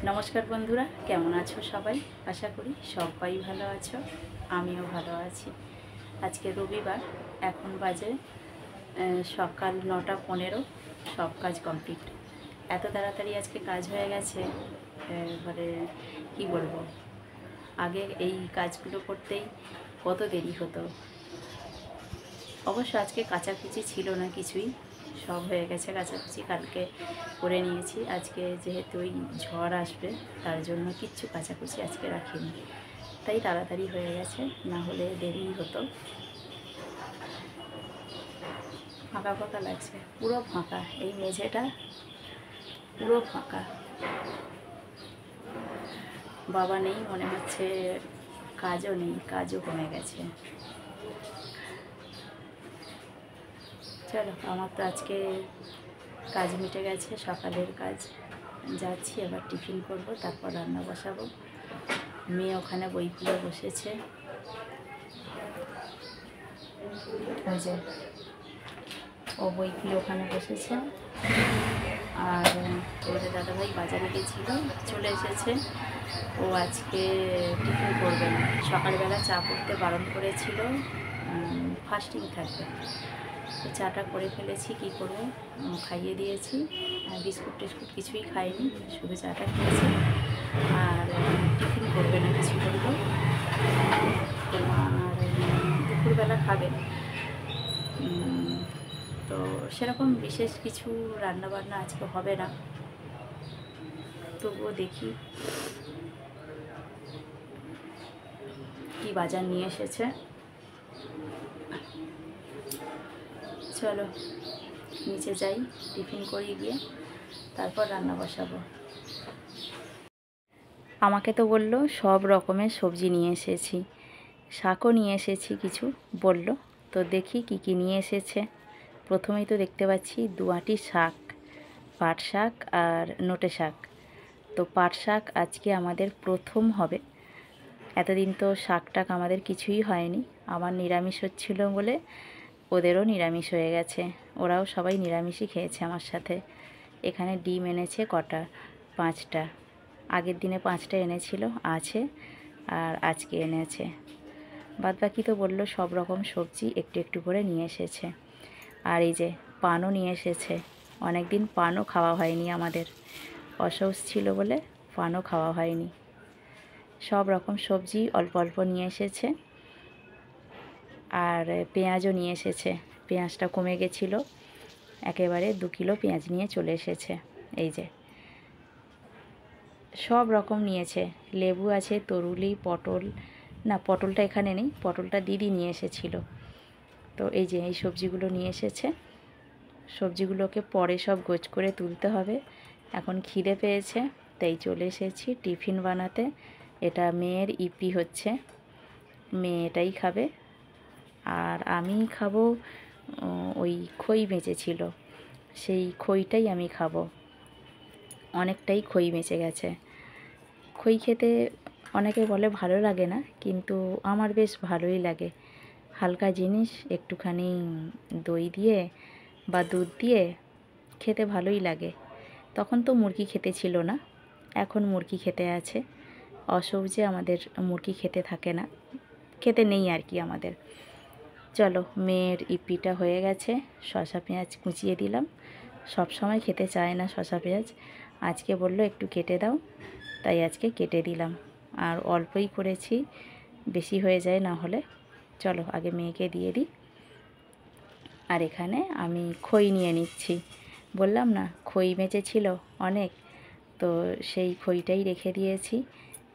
নমস্কার বন্ধুরা, কেমন আছো সবাই? আশা করি সবাই ভালো আছো, আমিও ভালো আছি। আজকে রবিবার, এখন বাজে সকাল 9:15। সব কাজ কমপ্লিট। এত তাড়াতাড়ি আজকে কাজ হয়ে গেছে, মানে কি বলবো, আগে এই কাজগুলো করতেই কত দেরি হতো। অবশ্য আজকে কাচাকুচি ছিল না কিছুই, সব হয়ে গেছে কাচাকুচি, কালকে করে নিয়েছি। আজকে যেহেতু ওই ঝড় আসবে, তার জন্য কিচ্ছু কাচাকুচি আজকে রাখিনি, তাই তাড়াতাড়ি হয়ে গেছে, না হলে দেরি হতো। ফাঁকা ফাঁকা লাগছে, পুরো ফাঁকা, এই মেঝেটা পুরো ফাঁকা। বাবা নেই, মনে হচ্ছে কাজও নেই, কাজও কমে গেছে। চলো, আমার তো আজকে কাজ মিটে গেছে, সকালের কাজ। যাচ্ছি এবার টিফিন করব, তারপর রান্না বসাবো। মেয়ে ওখানে বই খুলে বসেছে, ওই যে ও বই খুলে ওখানে বসেছে। আর তোমাদের দাদাভাই বাজারে গেছিলো, চলে এসেছে। ও আজকে টিফিন করবে না, সকালবেলা চা করতে বারণ করেছিল, ফাস্টিং থাকবে। তো চাটা করে ফেলেছি, কী করবো, খাইয়ে দিয়েছি। বিস্কুট টিস্কুট কিছুই খাইনি, শুধু চাটা খেয়েছি। আর টিফিন করবে না কিছু বললো। আর দুপুরবেলা খাবে। তো সেরকম বিশেষ কিছু রান্নাবান্না আজকে হবে না, তবুও দেখি কি বাজার নিয়ে এসেছে। চলো নিচে যাই, টিফিন করি গিয়ে, তারপর রান্না বসাবো। আমাকে তো বললো সব রকমের সবজি নিয়ে এসেছি, শাকও নিয়ে এসেছি কিছু বললো। তো দেখি কি কি নিয়ে এসেছে। প্রথমেই তো দেখতে পাচ্ছি 2 আঁটি শাক, পাট শাক আর নোটে শাক। তো পাট শাক আজকে আমাদের প্রথম হবে। এতদিন তো শাক টাক আমাদের কিছুই হয়নি। আমার নিরামিষ হচ্ছিল বলে ওদেরও নিরামিষ হয়ে গেছে, ওরাও সবাই নিরামিষই খেয়েছে আমার সাথে। এখানে ডিম এনেছে কটা, 5টা। আগের দিনে 5টা এনেছিল, আছে, আর আজকে এনেছে। বাদবাকি তো বললো সব রকম সবজি একটু একটু করে নিয়ে এসেছে। আর এই যে পানও নিয়ে এসেছে, অনেক দিন পানও খাওয়া হয়নি আমাদের, অসৌচ ছিল বলে পানও খাওয়া হয়নি। সব রকম সবজি অল্প অল্প নিয়ে এসেছে। আর পেঁয়াজও নিয়ে এসেছে, পেঁয়াজটা কমে গেছিলো, একেবারে 2 কিলো পেঁয়াজ নিয়ে চলে এসেছে। এই যে সব রকম নিয়েছে, লেবু আছে, তরুলি, পটল, না পটলটা এখানে নেই, পটলটা দিদি নিয়ে এসেছিল। তো এই যে এই সবজিগুলো নিয়ে এসেছে। সবজিগুলোকে পরে সব গোছ করে তুলতে হবে। এখন খিদে পেয়েছে, তাই চলে এসেছি টিফিন বানাতে। এটা মেয়ের ইপি হচ্ছে, মেয়ে এটাই খাবে। আর আমি খাবো ওই খই বেঁচেছিল, সেই খইটাই আমি খাবো। অনেকটাই খই বেঁচে গেছে। খই খেতে অনেকে বলে ভালো লাগে না, কিন্তু আমার বেশ ভালোই লাগে। হালকা জিনিস একটুখানি দই দিয়ে বা দুধ দিয়ে খেতে ভালোই লাগে। তখন তো মুরগি খেতে ছিল না, এখন মুরগি খেতে আছে। অসৌচে আমাদের মুরগি খেতে থাকে না, খেতে নেই আর কি আমাদের। চলো, মেয়ের ইপিটা হয়ে গেছে, শসা পেঁয়াজ কুচিয়ে দিলাম। সব সময় খেতে চায় না শসা পেঁয়াজ, আজকে বললো একটু কেটে দাও, তাই আজকে কেটে দিলাম। আর অল্পই করেছি, বেশি হয়ে যায় না হলে। চলো আগে মেয়েকে দিয়ে দিই। আর এখানে আমি খই নিয়ে নিচ্ছি, বললাম না খই বেঁচেছিল অনেক, তো সেই খইটাই রেখে দিয়েছি।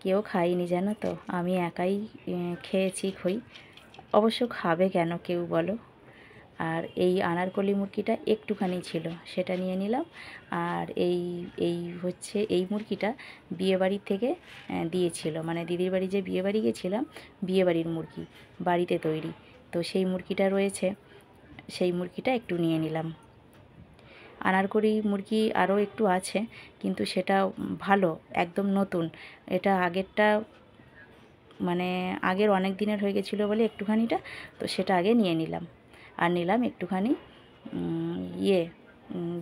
কেউ খাইনি জানো তো, আমি একাই খেয়েছি খই। অবশ্য খাবে কেন কেউ বলো। আর এই আনারকলি মুরগিটা একটুখানি ছিল, সেটা নিয়ে নিলাম। আর এই এই হচ্ছে এই মুরগিটা বিয়েবাড়ির থেকে দিয়েছিল, মানে দিদির বাড়ি যে বিয়েবাড়ি গেছিলাম, বিয়েবাড়ির মুরগি, বাড়িতে তৈরি। তো সেই মুরগিটা রয়েছে, সেই মুরগিটা একটু নিয়ে নিলাম। আনারকলি মুরগি আরও একটু আছে, কিন্তু সেটা ভালো, একদম নতুন। এটা আগেরটা মানে আগের অনেক দিনের হয়ে গেছিলো বলে একটুখানিটা, তো সেটা আগে নিয়ে নিলাম। আর নিলাম একটুখানি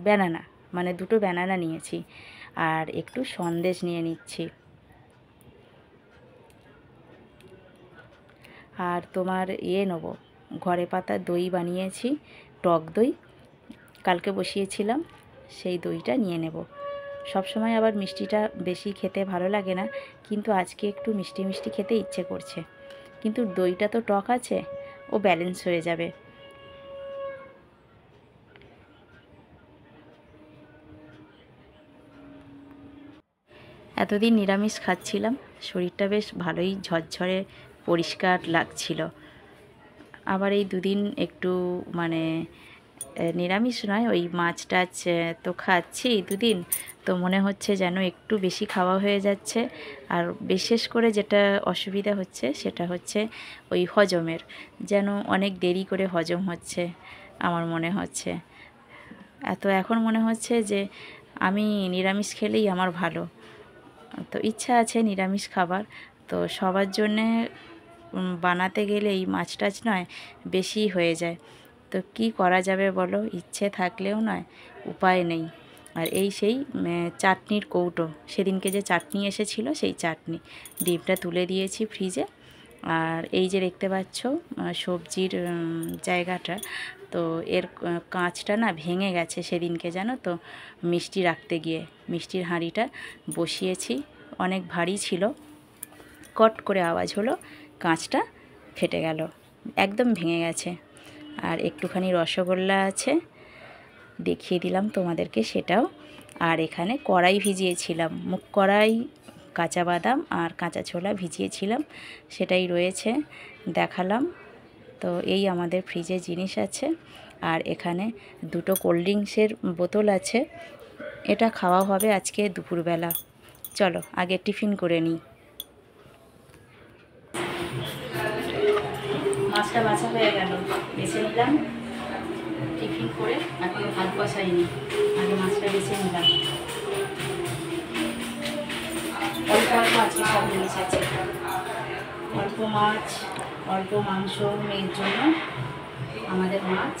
ব্যানানা, মানে 2টো ব্যানানা নিয়েছি। আর একটু সন্দেশ নিয়ে নিচ্ছি। আর তোমার নেব, ঘরে পাতা দই বানিয়েছি, টক দই কালকে বসিয়েছিলাম, সেই দইটা নিয়ে নেব। সবসময় আবার মিষ্টিটা বেশি খেতে ভালো লাগে না, কিন্তু আজকে একটু মিষ্টি মিষ্টি খেতে ইচ্ছে করছে। কিন্তু দইটা তো টক আছে, ও ব্যালেন্স হয়ে যাবে। এতদিন নিরামিষ খাচ্ছিলাম, শরীরটা বেশ ভালোই ঝরঝরে পরিষ্কার লাগছিল। আবার এই দুদিন একটু মানে নিরামিষ নয়, ওই মাছ টাছ তো খাচ্ছি দুদিন, তো মনে হচ্ছে যেন একটু বেশি খাওয়া হয়ে যাচ্ছে। আর বিশেষ করে যেটা অসুবিধা হচ্ছে সেটা হচ্ছে ওই হজমের, যেন অনেক দেরি করে হজম হচ্ছে আমার মনে হচ্ছে। এখন মনে হচ্ছে যে আমি নিরামিষ খেলেই আমার ভালো। তো ইচ্ছা আছে নিরামিষ খাবার, তো সবার জন্যে বানাতে গেলে এই মাছ টাছ নয় বেশি হয়ে যায়। তো কি করা যাবে বলো, ইচ্ছে থাকলেও নয়, উপায় নেই। আর এই সেই চাটনির কৌটো, সেদিনকে যে চাটনি এসেছিল সেই চাটনি, ডিমটা তুলে দিয়েছি ফ্রিজে। আর এই যে দেখতে পাচ্ছ সবজির জায়গাটা, তো এর কাঁচটা না ভেঙে গেছে সেদিনকে, জানো তো, মিষ্টি রাখতে গিয়ে মিষ্টির হাঁড়িটা বসিয়েছি, অনেক ভারী ছিল, কট করে আওয়াজ হলো, কাঁচটা ফেটে গেল, একদম ভেঙে গেছে। আর একটুখানি রসগোল্লা আছে, দেখিয়ে দিলাম তোমাদেরকে সেটাও। আর এখানে কড়াই ভিজিয়েছিলাম, মুগ কড়াই, কাঁচা বাদাম আর কাঁচা ছোলা ভিজিয়েছিলাম, সেটাই রয়েছে, দেখালাম। তো এই আমাদের ফ্রিজে জিনিস আছে। আর এখানে দুটো কোল্ড ড্রিঙ্কসের বোতল আছে, এটা খাওয়া হবে আজকে দুপুরবেলা। চলো আগে টিফিন করে নিই। মাছটা বাছা হয়ে গেল, বেছে নিলাম, টিফিন করে এখন ভাত বসাইনি, আগে মাছটা বেছে নিলাম। অল্প অল্প আজকে সব জিনিস আছে, অল্প মাছ, অল্প মাংস, মেয়ের জন্য আমাদের মাছ।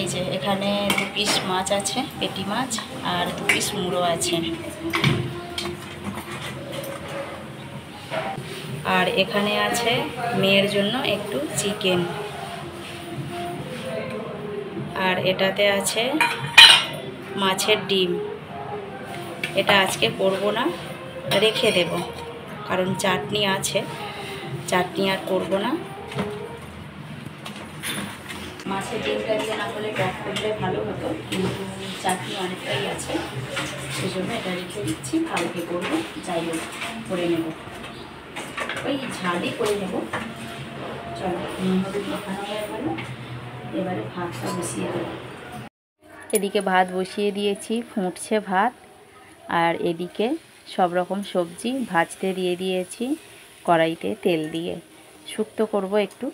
এই যে এখানে 2 পিস মাছ আছে, পেটি মাছ, আর 2 পিস মুড়ো আছে। আর এখানে আছে মেয়ের জন্য একটু চিকেন। আর এটাতে আছে মাছের ডিম, এটা আজকে করব না, রেখে দেব, কারণ চাটনি আছে, চাটনি আর করব না। মাছের ডিমটা দিয়ে না হলে টক করলে ভালো হতো, কিন্তু চাটনি অনেকটাই আছে, সেজন্য এটা রেখে দিচ্ছি, কালকে করবো, যাই হোক করে নেব, ওই ঝালই করে নেব। চলো হলুদ মাখানো হয়ে গেল, এবারে ভাতটা বসিয়ে দেবো। এদিকে ভাত বসিয়ে দিয়েছি, ফুটছে ভাত। আর এদিকে সব রকম সবজি ভাজতে দিয়ে দিয়েছি, কড়াইতে তেল দিয়ে শুক্তো করব একটু।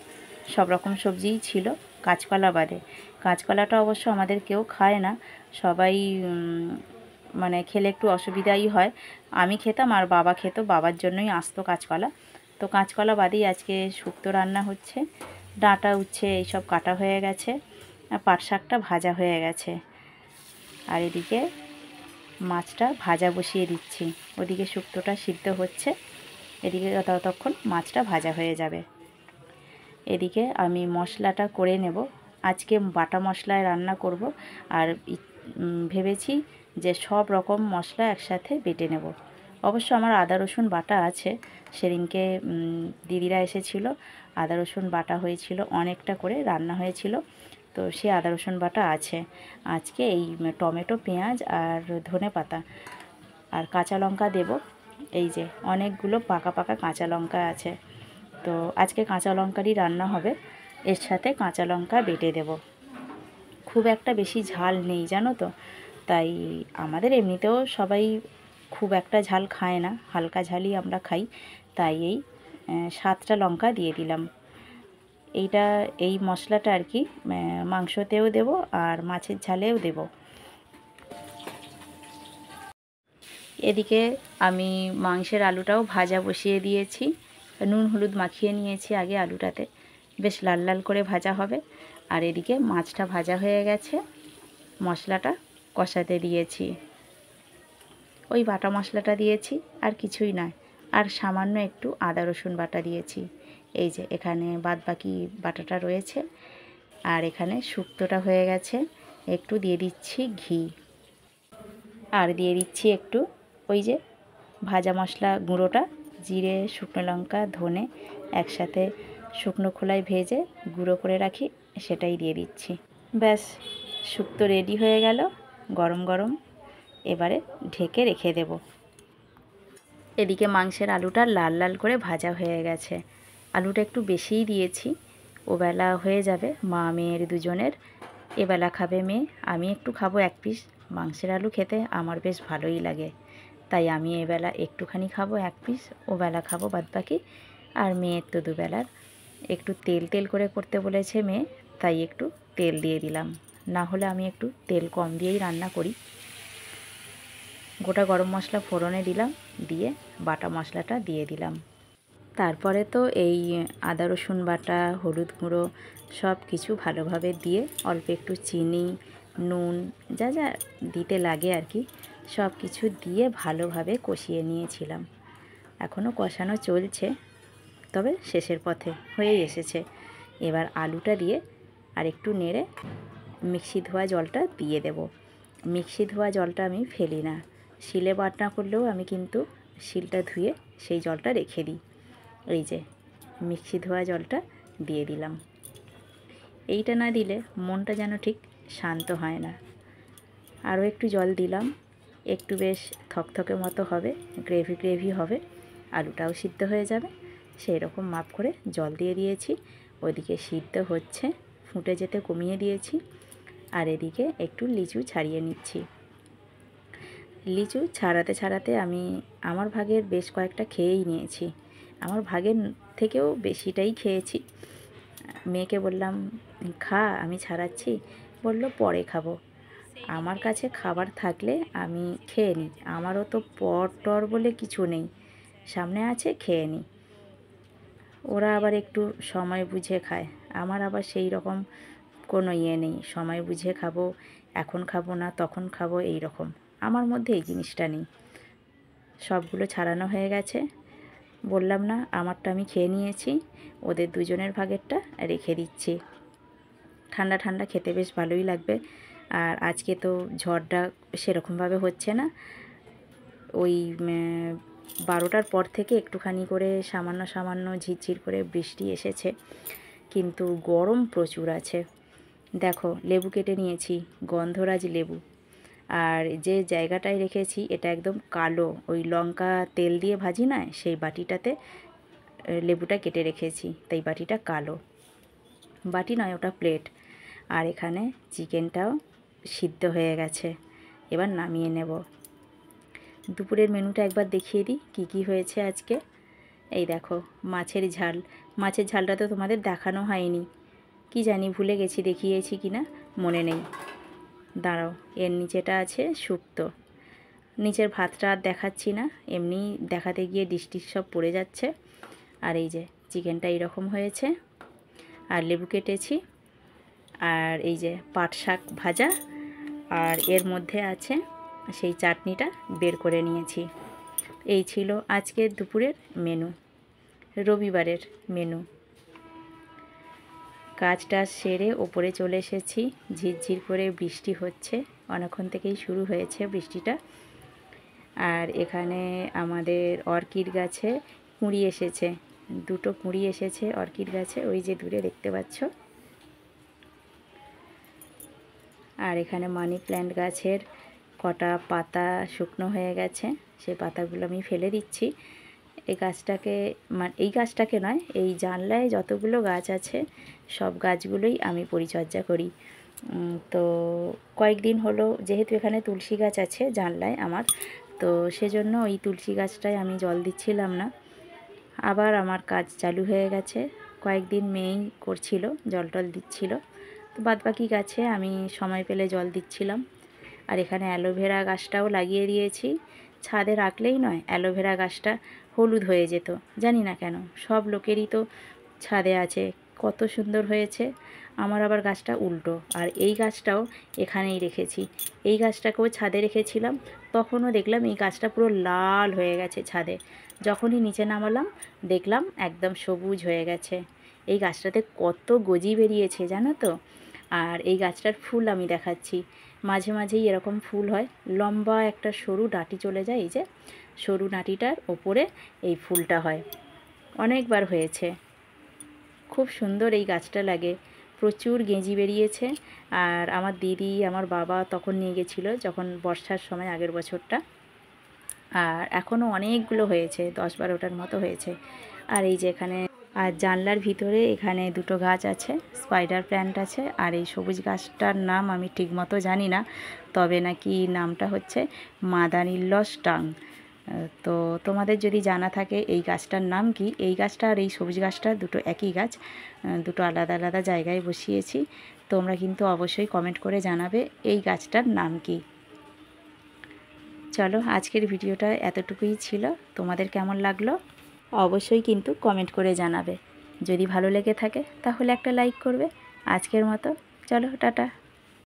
সব রকম সবজিই ছিল, কাঁচকলা বাদে। কাঁচকলাটা অবশ্য আমাদের কেউ খায় না, সবাই মানে খেলে একটু অসুবিধাই হয়। আমি খেতাম আর বাবা খেত, বাবার জন্যই আসতো কাঁচকলা। তো কাঁচকলা বাদেই আজকে শুক্তো রান্না হচ্ছে। ডাঁটা উচ্ছে এইসব কাটা হয়ে গেছে, আর পাট শাকটা ভাজা হয়ে গেছে। আর এদিকে মাছটা ভাজা বসিয়ে দিচ্ছি, ওদিকে শুক্তোটা সিদ্ধ হচ্ছে, এদিকে ততক্ষণ মাছটা ভাজা হয়ে যাবে। এদিকে আমি মশলাটা করে নেব, আজকে বাটা মশলায় রান্না করব। আর ভেবেছি যে সব রকম মশলা একসাথে বেটে নেব। অবশ্য আমার আদা রসুন বাটা আছে, সেদিনকে দিদিরা এসেছিল, আদা রসুন বাটা হয়েছিল, অনেকটা করে রান্না হয়েছিল, তো সে আদা রসুন বাটা আছে। আজকে এই টমেটো, পেঁয়াজ আর ধনেপাতা আর কাঁচা লঙ্কা দেব। এই যে অনেকগুলো পাকা পাকা কাঁচা লঙ্কা আছে, তো আজকে কাঁচা লঙ্কারই রান্না হবে, এর সাথে কাঁচা লঙ্কা বেটে দেব। খুব একটা বেশি ঝাল নেই জানো তো, তাই আমাদের এমনিতেও সবাই খুব একটা ঝাল খায় না, হালকা ঝালই আমরা খাই, তাই এই 7টা লঙ্কা দিয়ে দিলাম। এই মশলাটা আর কি মাংসতেও দেব আর মাছের ঝালেও দেব। এদিকে আমি মাংসের আলুটাও ভাজা বসিয়ে দিয়েছি, নুন হলুদ মাখিয়ে নিয়েছি আগে আলুটাতে, বেশ লাল লাল করে ভাজা হবে। আর এদিকে মাছটা ভাজা হয়ে গেছে, মশলাটা কষাতে দিয়েছি। ওই বাটা মশলাটা দিয়েছি, আর কিছুই নয়। আর সামান্য একটু আদা রসুন বাটা দিয়েছি। এই যে এখানে বাদবাকি বাটাটা রয়েছে। আর এখানে শুক্তোটা হয়ে গেছে। একটু দিয়ে দিচ্ছি ঘি, আর দিয়ে দিচ্ছি একটু ওই যে ভাজা মশলা গুঁড়োটা, জিরে, শুকনো লঙ্কা, ধনে একসাথে শুকনো খোলায় ভেজে গুঁড়ো করে রাখি, সেটাই দিয়ে দিচ্ছি। ব্যাস, শুক্তো রেডি হয়ে গেল গরম গরম। এবারে ঢেকে রেখে দেব। এদিকে মাংসের আলুটা লাল লাল করে ভাজা হয়ে গেছে। আলুটা একটু বেশিই দিয়েছি, ওবেলা হয়ে যাবে মা মেয়ের দুজনের। এবেলা খাবে মেয়ে, আমি একটু খাবো 1 পিস। মাংসের আলু খেতে আমার বেশ ভালোই লাগে, তাই আমি এবেলা একটুখানি খাবো 1 পিস, ওবেলা খাবো বাদবাকি। আর মেয়ের তো দুবেলার। একটু তেল তেল করে করতে বলেছে মেয়ে, তাই একটু তেল দিয়ে দিলাম। না হলে আমি একটু তেল কম দিয়েই রান্না করি। গোটা গরম মশলা ফোড়নে দিলাম, দিয়ে বাটা মশলাটা দিয়ে দিলাম। তারপরে তো এই আদা রসুন বাটা, হলুদ গুঁড়ো সব কিছু ভালোভাবে দিয়ে অল্প একটু চিনি, নুন যা যা দিতে লাগে আর কি, সব কিছু দিয়ে ভালোভাবে কষিয়ে নিয়েছিলাম। এখনও কষানো চলছে, তবে শেষের পথে হয়েই এসেছে। এবার আলুটা দিয়ে আর একটু নেড়ে মিক্সি ধোয়া জলটা দিয়ে দেব। মিক্সি ধোয়া জলটা আমি ফেলি না, শিলে বাটনা করলেও আমি কিন্তু শিলটা ধুয়ে সেই জলটা রেখে দিই। এই যে মিক্সি ধোয়া জলটা দিয়ে দিলাম। এইটা না দিলে মনটা যেন ঠিক শান্ত হয় না। আরও একটু জল দিলাম, একটু বেশ থকথকে মতো হবে, গ্রেভি গ্রেভি হবে, আলুটাও সিদ্ধ হয়ে যাবে। সেই রকম মাপ করে জল দিয়ে দিয়েছি। ওদিকে সিদ্ধ হচ্ছে, ফুটে যেতে কমিয়ে দিয়েছি। আর এদিকে একটু লিচু ছাড়িয়ে নিচ্ছি। লিচু ছাড়াতে ছাড়াতে আমি আমার ভাগের বেশ কয়েকটা খেয়েই নিয়েছি। আমার ভাগের থেকেও বেশিটাই খেয়েছি। মেয়েকে বললাম খা, আমি ছাড়াচ্ছি। বলল পরে খাবো। আমার কাছে খাবার থাকলে আমি খেয়ে নিই, আমারও তো পর টর বলে কিছু নেই, সামনে আছে খেয়ে নিই। ওরা আবার একটু সময় বুঝে খায়, আমার আবার সেই রকম কোনো ইয়ে নেই, সময় বুঝে খাবো, এখন খাবো না তখন খাবো, এই রকম আমার মধ্যে এই জিনিসটা নেই। সবগুলো ছাড়ানো হয়ে গেছে। বললাম না আমারটা আমি খেয়ে নিয়েছি, ওদের দুজনের ভাগেরটা রেখে দিচ্ছি। ঠান্ডা ঠান্ডা খেতে বেশ ভালোই লাগবে। আর আজকে তো ঝড়টা সেরকমভাবে হচ্ছে না, ওই 12টার পর থেকে একটুখানি করে সামান্য সামান্য ঝিরঝির করে বৃষ্টি এসেছে, কিন্তু গরম প্রচুর আছে। দেখো লেবু কেটে নিয়েছি, গন্ধরাজ লেবু। আর যে জায়গাটায় রেখেছি এটা একদম কালো, ওই লঙ্কা তেল দিয়ে ভাজি না, সেই বাটিটাতে লেবুটা কেটে রেখেছি, তাই বাটিটা কালো। বাটি নয়, ওটা প্লেট। আর এখানে চিকেনটাও সিদ্ধ হয়ে গেছে, এবার নামিয়ে নেব। দুপুরের মেনুটা একবার দেখিয়ে দিই কী কী হয়েছে আজকে। এই দেখো মাছের ঝাল। মাছের ঝালটা তো তোমাদের দেখানো হয়নি, কি জানি ভুলে গেছি দেখিয়েছি কি না মনে নেই। দাঁড়াও, এর নিচেটা আছে শুক্তো। নিচের ভাতটা আর দেখাচ্ছি না, এমনি দেখাতে গিয়ে ডিশ টিশ সব পড়ে যাচ্ছে। আর এই যে চিকেনটা এইরকম হয়েছে, আর লেবু কেটেছি, আর এই যে পাট শাক ভাজা, আর এর মধ্যে আছে সেই চাটনিটা বের করে নিয়েছি। এই ছিল আজকের দুপুরের মেনু, রবিবারের মেনু। কাজটা সেরে ওপরে চলে এসেছি, ঝিরঝির করে বৃষ্টি হচ্ছে, অনেকক্ষণ থেকেই শুরু হয়েছে বৃষ্টিটা। আর এখানে আমাদের অর্কিড গাছে কুঁড়ি এসেছে, 2টো কুঁড়ি এসেছে অর্কিড গাছে, ওই যে দূরে দেখতে পাচ্ছ। আর এখানে মানি প্ল্যান্ট গাছের কটা পাতা শুকনো হয়ে গেছে, সেই পাতাগুলো আমি ফেলে দিচ্ছি। এই গাছটাকে নয়, এই জানলায় যতগুলো গাছ আছে সব গাছগুলোই আমি পরিচর্যা করি। তো কয়েকদিন হলো, যেহেতু এখানে তুলসী গাছ আছে জানলায় আমার, তো সেজন্য ওই তুলসী গাছটায় আমি জল দিচ্ছিলাম না। আবার আমার কাজ চালু হয়ে গেছে, কয়েকদিন মেয়েই করছিল, জল টল দিচ্ছিল। তো বাদবাকি গাছে আমি সময় পেলে জল দিচ্ছিলাম। আর এখানে অ্যালোভেরা গাছটাও লাগিয়ে দিয়েছি। ছাদে রাখলেই নয়, অ্যালোভেরা গাছটা হলুদ হয়ে যেত, জানি না কেন। সব লোকেরই তো ছাদে আছে, কত সুন্দর হয়েছে। আমার আবার গাছটা উল্টো, আর এই গাছটাও এখানেই রেখেছি। এই গাছটাকেও ছাদে রেখেছিলাম, তখনও দেখলাম এই গাছটা পুরো লাল হয়ে গেছে ছাদে। যখনই নিচে নামালাম দেখলাম একদম সবুজ হয়ে গেছে। এই গাছটাতে কত গজি বেরিয়েছে জানো তো। আর এই গাছটার ফুল আমি দেখাচ্ছি, মাঝে মাঝেই এরকম ফুল হয়, লম্বা একটা সরু ডাঁটি চলে যায়, এই যে সরু ডাঁটিটার ওপরে এই ফুলটা হয়, অনেকবার হয়েছে। খুব সুন্দর এই গাছটা লাগে, প্রচুর গেঁজি বেরিয়েছে। আর আমার দিদি আমার বাবা তখন নিয়ে গেছিলো যখন বর্ষার সময়, আগের বছরটা। আর এখনও অনেকগুলো হয়েছে, 10-12টার মতো হয়েছে। আর এই যে এখানে, আর জানলার ভিতরে এখানে দুটো গাছ আছে, স্পাইডার প্ল্যান্ট আছে। আর এই সবুজ গাছটার নাম আমি ঠিকমতো জানি না, তবে নাকি নামটা হচ্ছে মাদানিল্লস টাং। তো তোমাদের যদি জানা থাকে এই গাছটার নাম কি, এই গাছটা আর এই সবুজ গাছটা দুটো একই গাছ, দুটো আলাদা আলাদা জায়গায় বসিয়েছি। তোমরা কিন্তু অবশ্যই কমেন্ট করে জানাবে এই গাছটার নাম কি। চলো, আজকের ভিডিওটা এতটুকুই ছিল। তোমাদের কেমন লাগলো অবশ্যই কিন্তু কমেন্ট করে জানাবে। যদি ভালো লেগে থাকে তাহলে একটা লাইক করবে। আজকের মতো চলো, টাটা।